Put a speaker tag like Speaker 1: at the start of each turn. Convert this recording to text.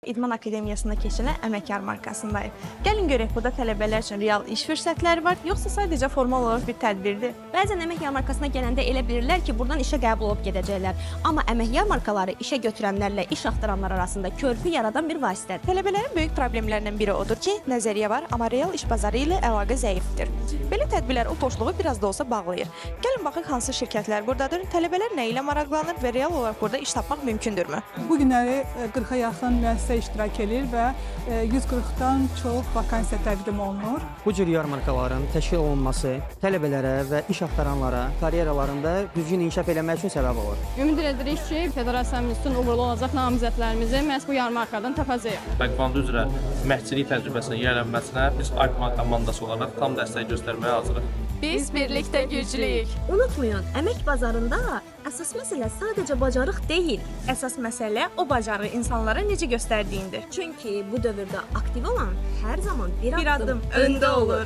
Speaker 1: İdman Akademiyasında keçirilən əmək yarmarkasındayıq. Gəlin görək, burada tələbələr üçün real iş fürsətləri var, yoxsa sadəcə formal olaraq bir tədbirdir?
Speaker 2: Bəzən əmək yarmarkasına gələndə elə bilirlər ki, buradan işə qəbul olub gedəcəklər. Amma əmək yarmarkaları işə götürənlərlə iş axtaranlar arasında körpü yaradan bir vasitədir.
Speaker 1: Tələbələrin böyük problemlərindən biri odur ki, nəzəriyyə var, amma real iş bazarı ilə əlaqə zəifdir. Belə tədbirlər o boşluğu biraz da olsa bağlayır. Gəlin baxaq hansı şirkətlər buradadır, tələbələr nə ilə maraqlanır və real olaraq burada iş tapmaq mümkündürmü?
Speaker 3: Bu günləri 40-a yaxın müəssisə iştirak edir və 140-dan çox vakansiya təqdim olunur.
Speaker 4: Bu cür yarmarkaların təşkil olunması tələbələrə və iş axtaranlara karyeralarında düzgün inkişaf eləmək üçün səbəb olur.
Speaker 5: Ümid edirik ki, federasiyamızın uğurlu olacaq namizədlərimizi məhz bu yarmarkadan tapacağıq.
Speaker 6: Bəqvandı üzrə məşqçilik təcrübəsinin yiyələnməsinə biz Alpman komandası olaraq tam dəstək göstərməyə hazırıq.
Speaker 1: Biz birlikdə güclüyük.
Speaker 2: Unutmayın, əmək bazarında əsas məsələ sadəcə bacarıq deyil.
Speaker 1: Əsas məsələ o bacarığı insanlara necə göstərdiyindir.
Speaker 2: Çünki bu dövrdə aktiv olan hər zaman bir
Speaker 1: Bir
Speaker 2: addım
Speaker 1: addım öndə olur.